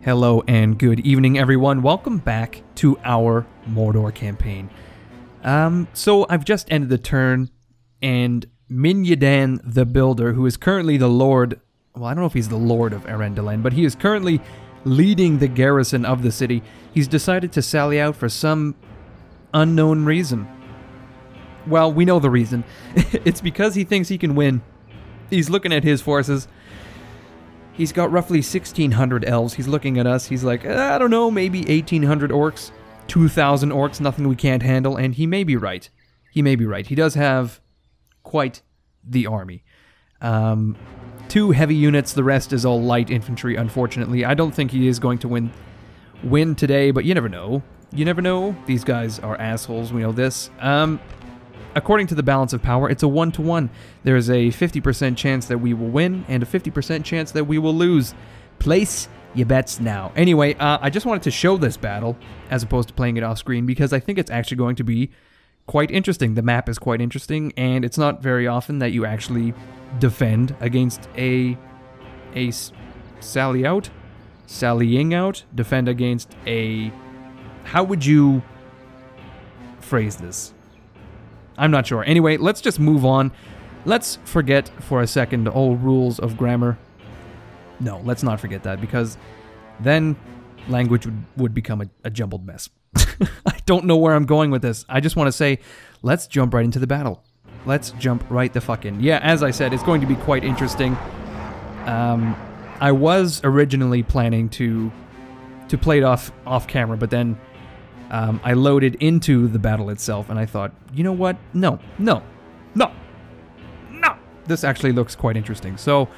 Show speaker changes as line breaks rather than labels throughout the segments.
Hello and good evening, everyone. Welcome back to our Mordor campaign. So I've just ended the turn, and Minyadan the Builder, who is currently the Lord, well, I don't know if he's the Lord of Erendelen, but he is currently leading the garrison of the city. He's decided to sally out for some unknown reason. Well, we know the reason. It's because he thinks he can win. He's looking at his forces. He's got roughly 1,600 elves. He's looking at us. He's like, I don't know, maybe 1,800 orcs, 2,000 orcs, nothing we can't handle. And he may be right. He may be right. He does have quite the army. 2 heavy units. The rest is all light infantry, unfortunately. I don't think he is going to win today, but you never know. You never know. These guys are assholes. We know this. According to the balance of power, it's a 1-to-1. There's a 50% chance that we will win and a 50% chance that we will lose. Place your bets now. Anyway, I just wanted to show this battle as opposed to playing it off screen because I think it's actually going to be quite interesting. The map is quite interesting, and it's not very often that you actually defend against a sallying out, defend against a... How would you phrase this? I'm not sure. Anyway, let's just move on. Let's forget for a second all rules of grammar. No, let's not forget that, because then language would become a jumbled mess. I don't know where I'm going with this. I just want to say, let's jump right into the battle. Let's jump right the fuck in. Yeah, as I said, it's going to be quite interesting. I was originally planning to play it off camera, but then I loaded into the battle itself, and I thought, you know what? No. This actually looks quite interesting. So,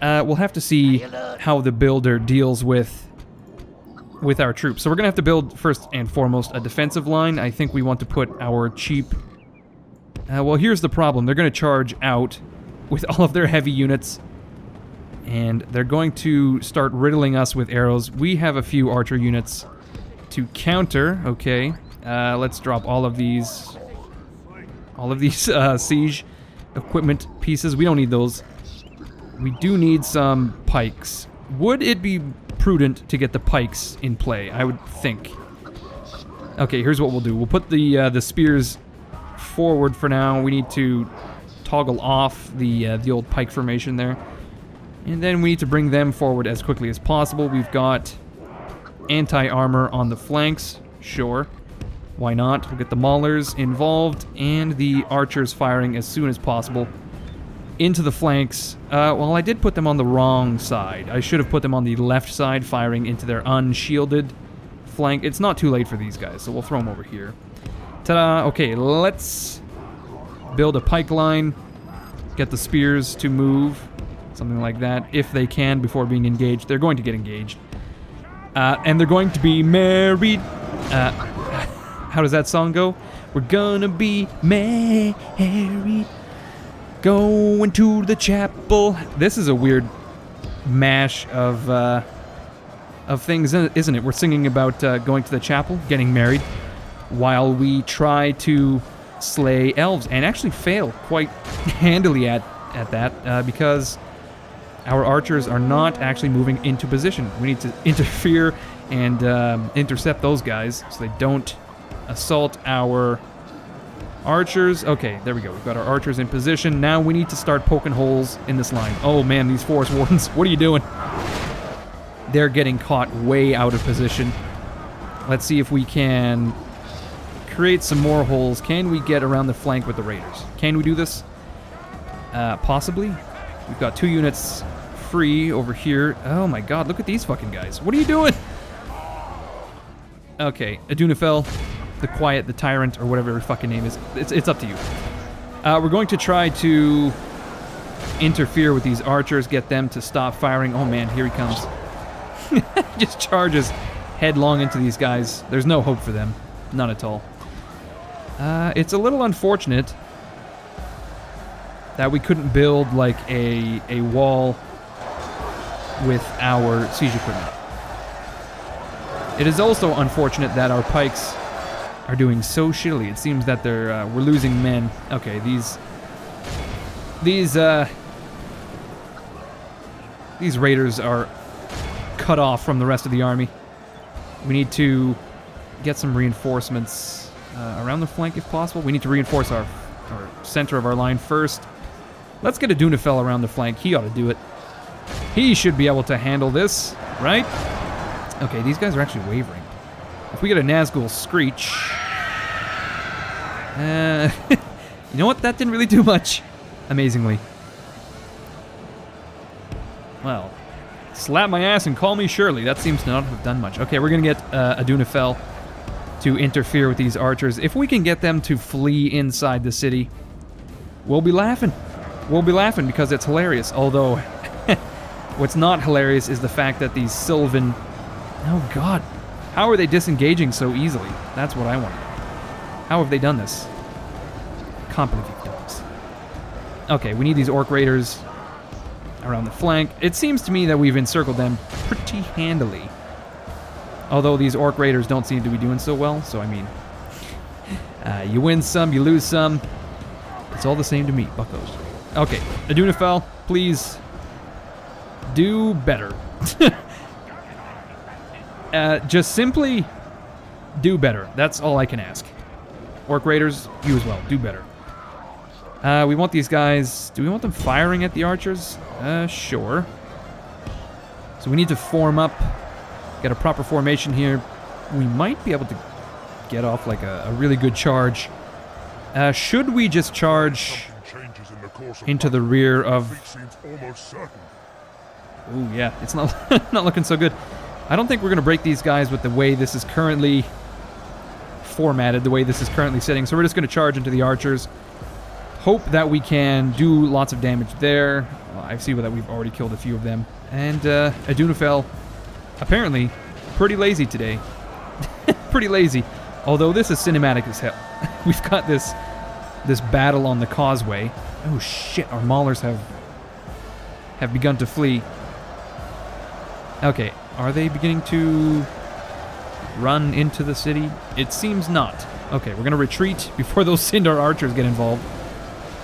we'll have to see how the builder deals with our troops. So we're going to have to build, first and foremost, a defensive line. I think we want to put our cheap... well, here's the problem. They're going to charge out with all of their heavy units, and they're going to start riddling us with arrows. We have a few archer units to counter. Okay, let's drop all of these siege equipment pieces. We don't need those. We do need some pikes. Would it be prudent to get the pikes in play? I would think. Okay, here's what we'll do. We'll put the spears forward for now. We need to toggle off the old pike formation there, and then we need to bring them forward as quickly as possible. We've got anti-armor on the flanks, sure. Why not? We'll get the maulers involved and the archers firing as soon as possible into the flanks. Well, I did put them on the wrong side. I should have put them on the left side, firing into their unshielded flank. It's not too late for these guys, so we'll throw them over here. Ta-da! Okay, let's build a pike line, get the spears to move, something like that, if they can before being engaged. They're going to get engaged. And they're going to be married. How does that song go? We're gonna be married. Going to the chapel. This is a weird mash of things, isn't it? We're singing about going to the chapel, getting married, while we try to slay elves, and actually fail quite handily at that, because our archers are not actually moving into position. We need to interfere and intercept those guys so they don't assault our archers. Okay, there we go. We've got our archers in position. Now we need to start poking holes in this line. Oh man, these forest wardens, what are you doing? They're getting caught way out of position. Let's see if we can create some more holes. Can we get around the flank with the raiders? Can we do this? Possibly. We've got 2 units free over here. Oh my god, look at these fucking guys. What are you doing? Okay, Adunafel, the Quiet, the Tyrant, or whatever her fucking name is. It's up to you. We're going to try to interfere with these archers, get them to stop firing. Oh man, here he comes. Just charges headlong into these guys. There's no hope for them. None at all. It's a little unfortunate that we couldn't build like a wall with our siege equipment. It is also unfortunate that our pikes are doing so shittily. It seems that we're losing men. Okay, these These raiders are cut off from the rest of the army. We need to get some reinforcements around the flank if possible. We need to reinforce our center of our line first. Let's get a Dunafell around the flank. He ought to do it. He should be able to handle this, right? Okay, these guys are actually wavering. If we get a Nazgul Screech... you know what? That didn't really do much, amazingly. Well, slap my ass and call me Shirley. That seems to not have done much. Okay, we're going to get a Dunafell to interfere with these archers. If we can get them to flee inside the city, we'll be laughing. We'll be laughing because it's hilarious. Although, what's not hilarious is the fact that these Sylvan... Oh, God. How are they disengaging so easily? That's what I want to know. How have they done this? Can't believe you've done this. Okay, we need these Orc Raiders around the flank. It seems to me that we've encircled them pretty handily. Although these Orc Raiders don't seem to be doing so well, so I mean... you win some, you lose some. It's all the same to me, buckos. Okay, Adunafell, please do better. Just simply do better. That's all I can ask. Orc Raiders, you as well, do better. We want these guys... Do we want them firing at the archers? Sure. So we need to form up, get a proper formation here. We might be able to get off like a really good charge. Should we just charge into the rear of... Ooh, yeah, it's not, not looking so good. I don't think we're going to break these guys with the way this is currently formatted, the way this is currently sitting. So we're just going to charge into the archers. Hope that we can do lots of damage there. Well, I see that we've already killed a few of them. And Adunafell, apparently, pretty lazy today. Pretty lazy. Although this is cinematic as hell. We've got this battle on the causeway. Oh shit, our maulers have begun to flee. Okay, are they beginning to run into the city? It seems not. Okay, we're gonna retreat before those Sindar archers get involved.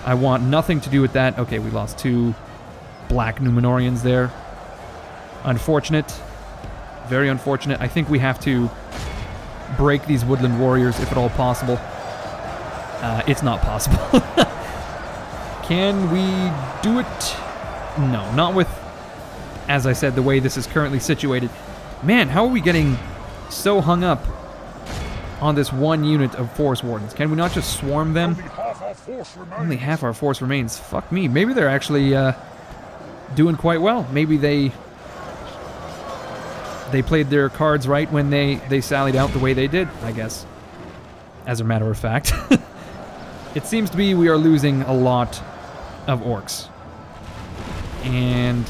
I want nothing to do with that. Okay, we lost 2 black Numenorians there. Unfortunate. Very unfortunate. I think we have to break these woodland warriors if at all possible. It's not possible. Can we do it? No, not with, as I said, the way this is currently situated. Man, how are we getting so hung up on this one unit of Forest Wardens? Can we not just swarm them? Only half our force remains. Fuck me. Maybe they're actually doing quite well. Maybe they played their cards right when they sallied out the way they did, I guess. As a matter of fact. It seems to be we are losing a lot of orcs. And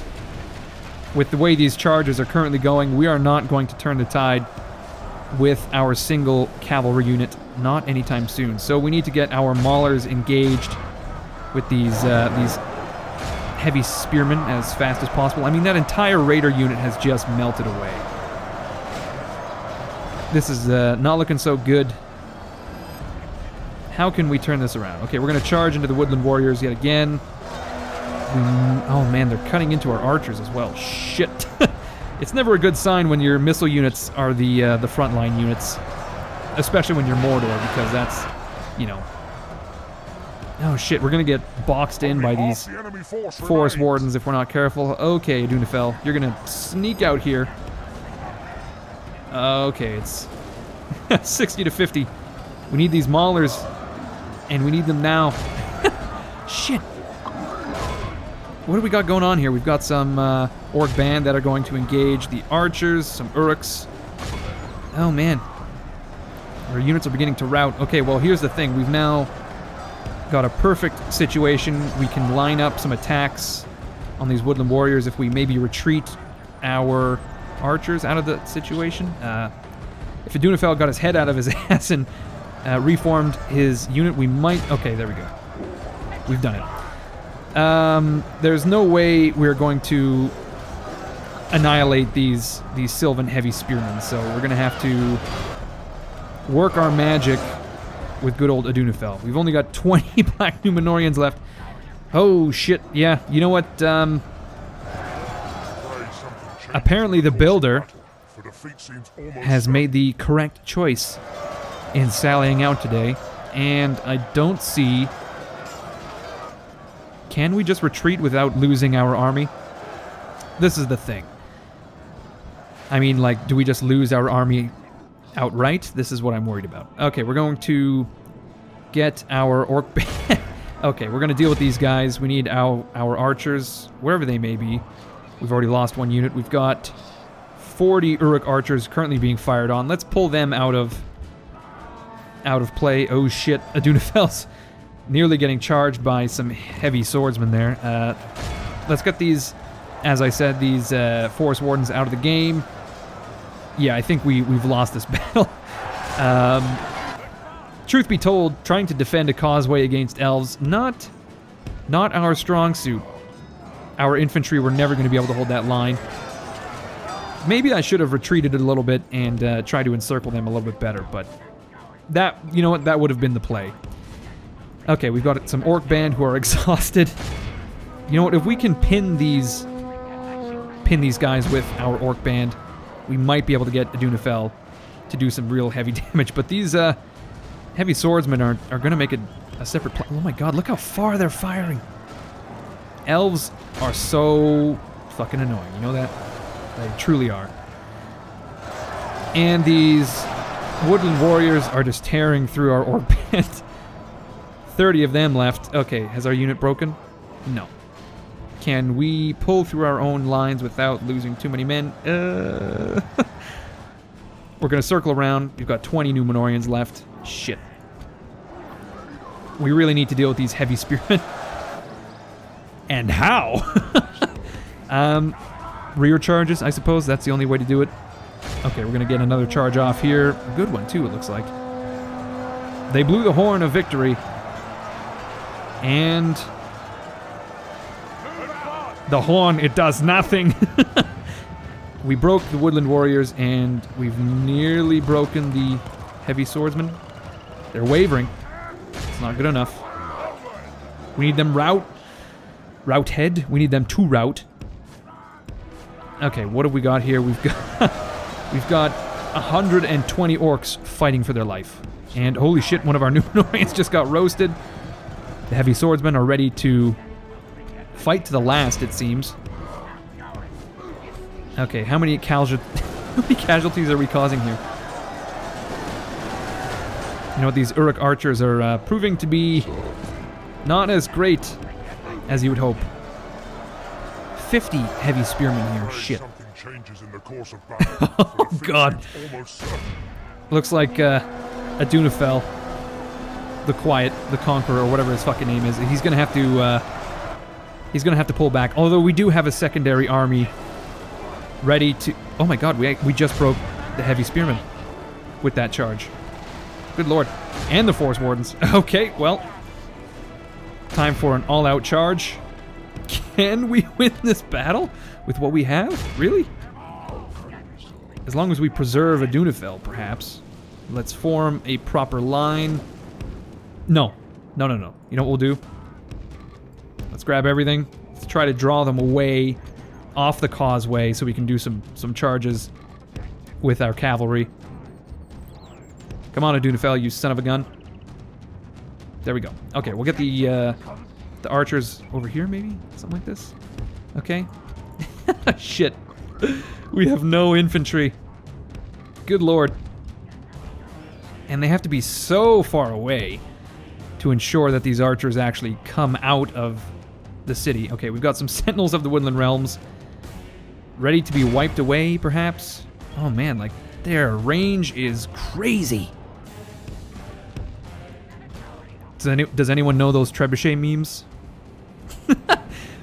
with the way these charges are currently going, we are not going to turn the tide with our single cavalry unit, not anytime soon. So we need to get our maulers engaged with these heavy spearmen as fast as possible. I mean, that entire raider unit has just melted away. This is not looking so good. How can we turn this around? Okay, we're going to charge into the woodland warriors yet again. Oh man, they're cutting into our archers as well. Shit. It's never a good sign when your missile units are the frontline units. Especially when you're Mordor, because that's, you know... Oh shit, we're going to get boxed in by these forest wardens if we're not careful. Okay, Adunafell, you're going to sneak out here. Okay, it's 60 to 50. We need these maulers, and we need them now. Shit. What do we got going on here? We've got some orc band that are going to engage the archers, some uruks. Oh man. Our units are beginning to rout. Okay, well here's the thing. We've now got a perfect situation. We can line up some attacks on these woodland warriors if we maybe retreat our archers out of the situation. If Adunafell got his head out of his ass and reformed his unit, we might... Okay, there we go. We've done it. There's no way we're going to annihilate these Sylvan heavy spearmen, so we're going to have to work our magic with good old Adunafell. We've only got 20 black Numenorians left. Oh, shit. Yeah, you know what? apparently the builder has made the correct choice in sallying out today, and I don't see... Can we just retreat without losing our army? This is the thing. I mean, like, do we just lose our army outright? This is what I'm worried about. Okay, we're going to get our orc... Okay, we're going to deal with these guys. We need our archers, wherever they may be. We've already lost one unit. We've got 40 Uruk archers currently being fired on. Let's pull them out of play. Oh shit, Adunafel's nearly getting charged by some heavy swordsmen there. Let's get these, as I said, these forest wardens out of the game. Yeah, I think we've lost this battle. Truth be told, trying to defend a causeway against elves, not our strong suit. Our infantry were never going to be able to hold that line. Maybe I should have retreated a little bit and tried to encircle them a little bit better, but that, you know what, that would have been the play. Okay, we've got some orc band who are exhausted. You know what, if we can pin these guys with our orc band, we might be able to get Adunafel to do some real heavy damage, but these heavy swordsmen are going to make a separate play. Oh my god, look how far they're firing. Elves are so fucking annoying, you know that? They truly are. And these woodland warriors are just tearing through our orc band. 30 of them left. Okay, has our unit broken? No. Can we pull through our own lines without losing too many men? We're gonna circle around. We've got 20 Numenorians left. Shit. We really need to deal with these heavy spearmen. And how? Rear charges, I suppose. That's the only way to do it. Okay, we're gonna get another charge off here. A good one, too, it looks like. They blew the horn of victory. And... the horn, it does nothing. We broke the woodland warriors, and we've nearly broken the heavy swordsmen. They're wavering. It's not good enough. We need them rout head. We need them to rout. Okay, what have we got here? We've got 120 orcs fighting for their life. And holy shit, one of our Numenorians just got roasted. The heavy swordsmen are ready to fight to the last, it seems. Okay, how many casualties are we causing here? You know what, these Uruk archers are proving to be not as great as you would hope. 50 heavy spearmen here, shit. Oh god. Looks like Adunafel, the Quiet, the Conqueror, or whatever his fucking name is, he's gonna have to pull back. Although we do have a secondary army ready to... Oh my god, we just broke the heavy spearmen with that charge. Good lord. And the forest wardens. Okay, well, time for an all-out charge. Can we win this battle with what we have? Really? As long as we preserve Adunafel, perhaps. Let's form a proper line. No. No, no, no. You know what we'll do? Let's grab everything. Let's try to draw them away off the causeway so we can do some charges with our cavalry. Come on, Adunafel, you son of a gun. There we go. Okay, we'll get the archers over here, maybe? Something like this? Okay. Shit. We have no infantry. Good lord. And they have to be so far away to ensure that these archers actually come out of the city. Okay, we've got some sentinels of the Woodland Realms ready to be wiped away, perhaps? Oh man, like, their range is crazy. Does anyone know those trebuchet memes?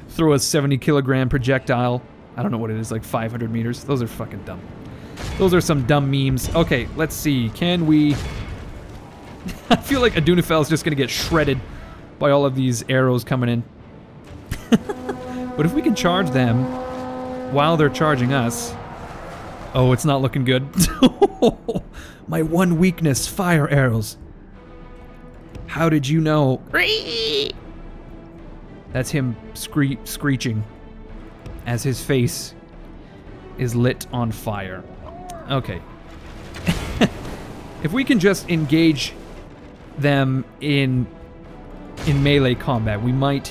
Throw a 70-kilogram projectile. I don't know what it is, like 500 meters. Those are fucking dumb. Those are some dumb memes. Okay, let's see. Can we... I feel like Adunafel's just gonna get shredded by all of these arrows coming in. But if we can charge them while they're charging us... Oh, it's not looking good. My one weakness, fire arrows. How did you know? That's him screeching as his face is lit on fire. Okay. If we can just engage them in melee combat, we might...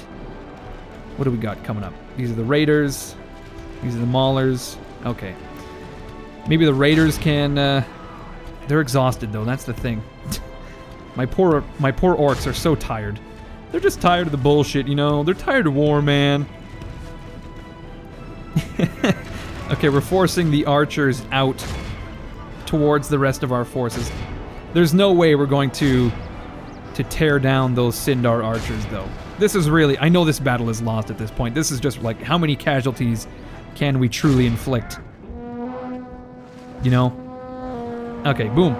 What do we got coming up? These are the raiders. These are the maulers. Okay. Maybe the raiders can... they're exhausted, though. That's the thing. My poor orcs are so tired. They're just tired of the bullshit, you know? They're tired of war, man. Okay, we're forcing the archers out towards the rest of our forces. There's no way we're going to tear down those Sindar archers, though. This is really... I know this battle is lost at this point. This is just like, how many casualties can we truly inflict? You know? Okay, boom.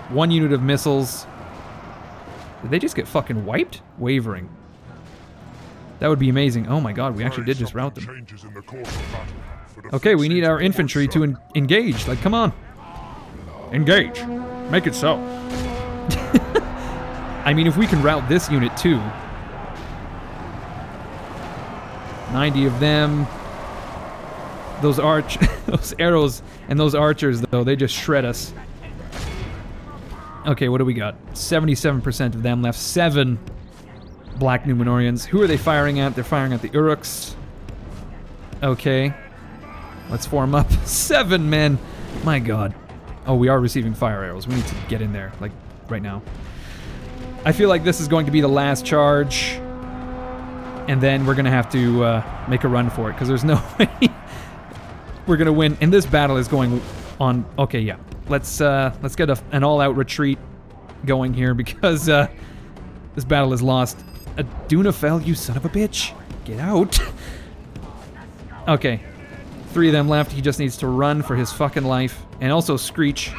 1 unit of missiles. Did they just get fucking wiped? Wavering. That would be amazing. Oh my god, we actually did just rout them. Okay, we need our infantry to engage. Like, come on. Engage. Make it so. I mean, if we can rout this unit too. 90 of them. Those those arrows and those archers, though, they just shred us. Okay, what do we got? 77% of them left. 7 Black Numenorians. Who are they firing at? They're firing at the Uruks. Okay. Let's form up. 7 men. My god. Oh, we are receiving fire arrows. We need to get in there, like, right now. I feel like this is going to be the last charge. And then we're going to have to make a run for it, because there's no way we're going to win. And this battle is going on... Okay, yeah. Let's get an all-out retreat going here, because this battle is lost. Dunafell, you son of a bitch. Get out. Okay. 3 of them left. He just needs to run for his fucking life. And also Screech.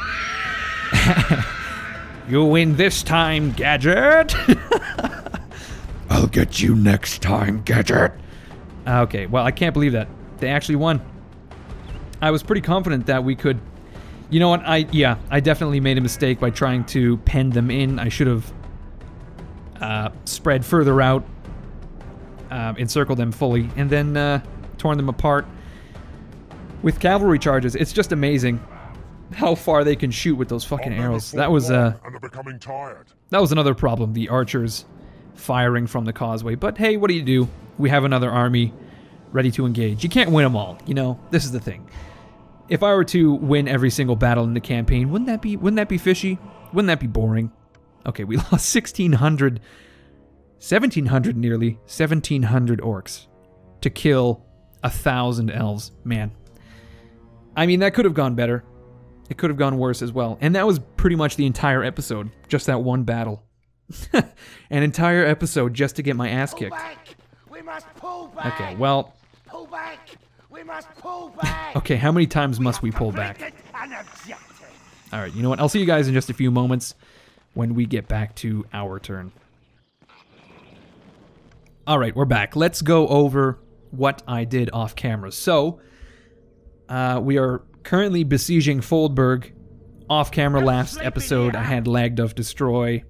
You win this time, Gadget.
I'll get you next time, Gadget.
Okay, well, I can't believe that. They actually won. I was pretty confident that we could... You know what, I definitely made a mistake by trying to pen them in. I should have spread further out, encircled them fully, and then torn them apart with cavalry charges. It's just amazing how far they can shoot with those fucking arrows. That was another problem, the archers firing from the causeway. But hey, what do? We have another army ready to engage. You can't win them all, you know? This is the thing. If I were to win every single battle in the campaign, wouldn't that be fishy? Wouldn't that be boring? Okay, we lost 1,700 nearly, 1,700 orcs to kill 1,000 elves. Man. I mean, that could have gone better. It could have gone worse as well. And that was pretty much the entire episode. Just that one battle. An entire episode just to get my ass kicked.
Pull back. We must pull back.
Okay, well...
Pull back. We must pull back.
Okay, how many times must we pull back? Alright, you know what? I'll see you guys in just a few moments when we get back to our turn. Alright, we're back. Let's go over what I did off camera. So, we are currently besieging Foldberg. Off camera last episode, I had Lagduf destroy.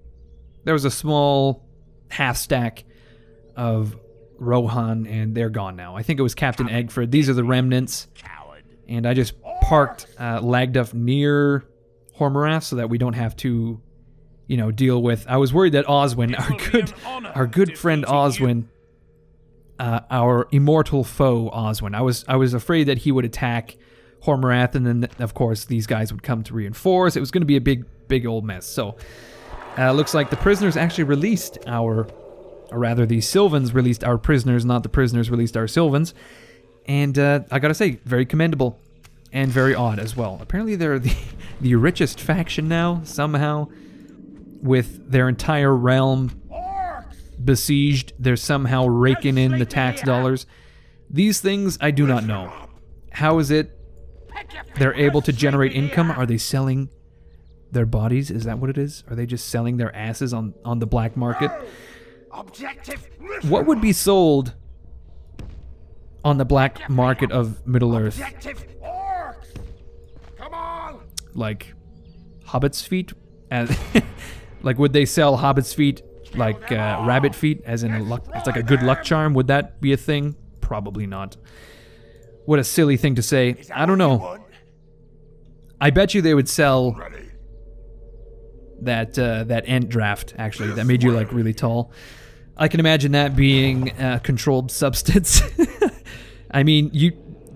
There was a small half stack of Rohan, and they're gone now. I think it was Captain Eggford. These are the remnants. And I just parked Lagduf near Hormorath so that we don't have to, you know, deal with... I was worried that Oswin, our good friend Oswin, our immortal foe Oswin, I was afraid that he would attack Hormorath, and then, of course, these guys would come to reinforce. It was going to be a big old mess. So, looks like the prisoners actually released our... Or rather, the Sylvans released our prisoners, not the prisoners released our Sylvans. And I gotta say, very commendable. And very odd as well. Apparently they're the richest faction now, somehow. With their entire realm besieged, they're somehow raking in the tax dollars. These things, I do not know. How is it they're able to generate income? Are they selling their bodies? Is that what it is? Are they just selling their asses on the black market? What would be sold on the black market of Middle-earth? Like hobbit's feet? Like, would they sell hobbit's feet like rabbit feet, as in it's like a good luck charm? Would that be a thing? Probably not. What a silly thing to say. I don't know. I bet you they would sell that Ent draft, actually, that made you, like, really tall. I can imagine that being a controlled substance. I mean,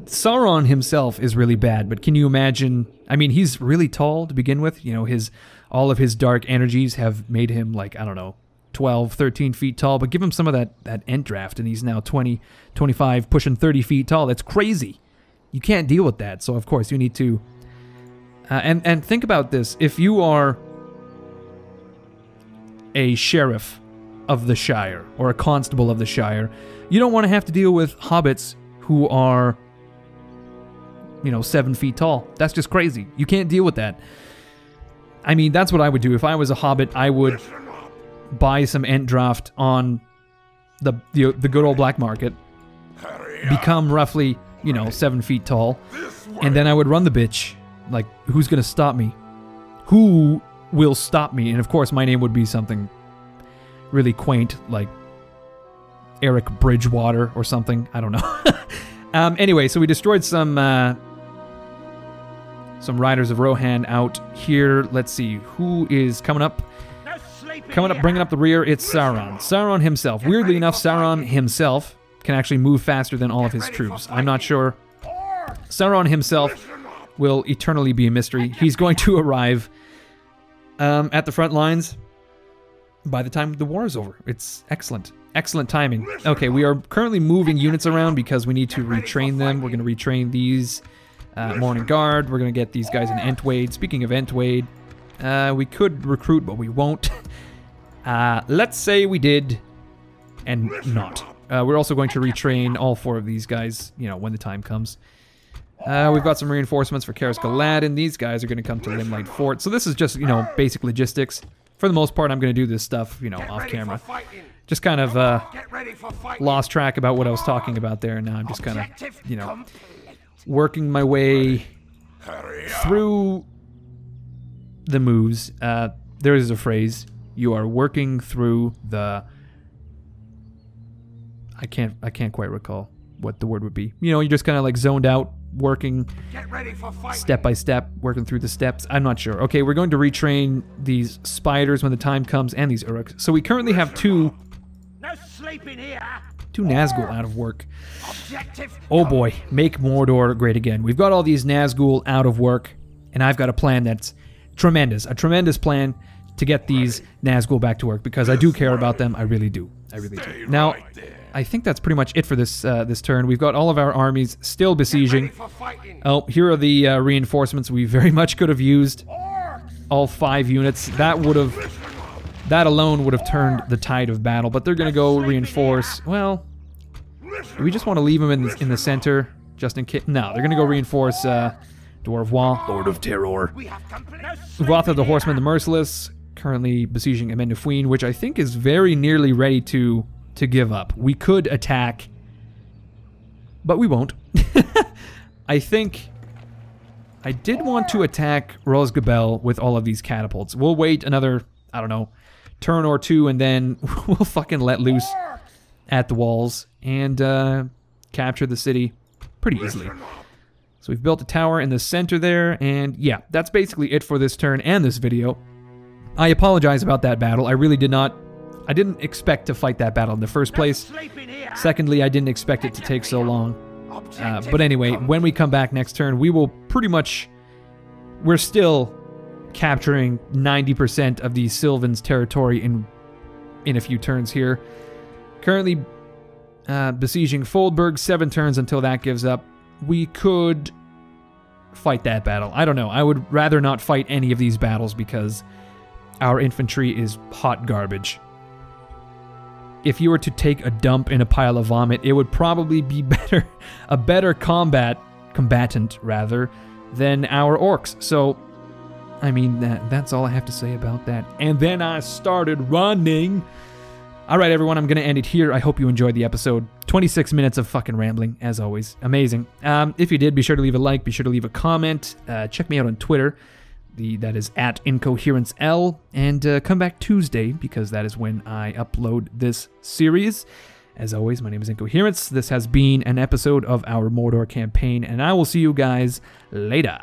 Sauron himself is really bad, but can you imagine... I mean, he's really tall to begin with. You know, all of his dark energies have made him, like, I don't know, 12, 13 feet tall, but give him some of that Ent draft, and he's now 20, 25, pushing 30 feet tall. That's crazy. You can't deal with that, so of course you need to... and think about this. If you are a sheriff of the Shire, or a constable of the Shire, you don't want to have to deal with hobbits who are, you know, 7 feet tall. That's just crazy. You can't deal with that. I mean, that's what I would do. If I was a hobbit, I would buy some Ent draft on the good old black market, become roughly, you know, 7 feet tall, and then I would run the bitch. Like, who's gonna stop me? Who will stop me? And of course, my name would be something really quaint, like Eric Bridgewater or something. I don't know. Anyway, so we destroyed some Riders of Rohan out here. Let's see, who is coming up? Bringing up the rear, it's Sauron. Sauron himself. Weirdly enough, Sauron himself can actually move faster than all of his troops. I'm not sure. Sauron himself will eternally be a mystery. He's going to arrive at the front lines by the time the war is over. It's excellent. Excellent timing. Okay, we are currently moving units around because we need to retrain them. We're going to retrain these Morning Guard. We're going to get these guys in Entwade. Speaking of Entwade, we could recruit, but we won't. Let's say we did and not. We're also going to retrain all 4 of these guys, you know, when the time comes. We've got some reinforcements for Karis Galadin. These guys are going to come to Limelight Fort. So this is just, you know, basic logistics. For the most part, I'm going to do this stuff, you know, off camera. Just kind of lost track about what I was talking about there, and now I'm just kind of, you know, working my way through the moves. There is a phrase. You are working through the... I can't quite recall what the word would be. You know, you're just kind of like zoned out, working step by step, working through the steps. I'm not sure. Okay, we're going to retrain these spiders when the time comes, and these Uruks. So we currently have two Nazgul out of work. Oh boy, make Mordor great again. We've got all these Nazgul out of work, and I've got a plan that's tremendous. A tremendous plan to get these Nazgul back to work, because I do care about them. I really do. I really do. Now, I think that's pretty much it for this this turn. We've got all of our armies still besieging. Oh, here are the reinforcements we very much could have used. All 5 units. That alone would have turned the tide of battle. But they're going to go reinforce. Well, do we just want to leave them in the center just in case? No, they're going to go reinforce Dwarvois, Lord of Terror. Uvatha the Horseman, the Merciless, currently besieging Amenufuin, which I think is very nearly ready to give up. We could attack, but we won't. I think I did want to attack Rosgabel with all of these catapults. We'll wait another, I don't know, turn or 2, and then we'll fucking let loose at the walls and capture the city pretty easily. So we've built a tower in the center there, and yeah, that's basically it for this turn and this video. I apologize about that battle. I really I didn't expect to fight that battle in the first place. Secondly, I didn't expect it to take so long. But anyway, when we come back next turn, we will pretty much... We're still capturing 90% of the Sylvan's territory in a few turns here. Currently besieging Foldburg, 7 turns until that gives up. We could fight that battle. I don't know. I would rather not fight any of these battles because our infantry is hot garbage. If you were to take a dump in a pile of vomit, it would probably be a better combatant rather, than our orcs. So, I mean, that's all I have to say about that. And then I started running. All right, everyone, I'm going to end it here. I hope you enjoyed the episode. 26 minutes of fucking rambling, as always. Amazing. If you did, be sure to leave a like, be sure to leave a comment. Check me out on Twitter. That is @IncoherenceL, and come back Tuesday because that is when I upload this series. As always, my name is Incoherence. This has been an episode of our Mordor campaign, and I will see you guys later.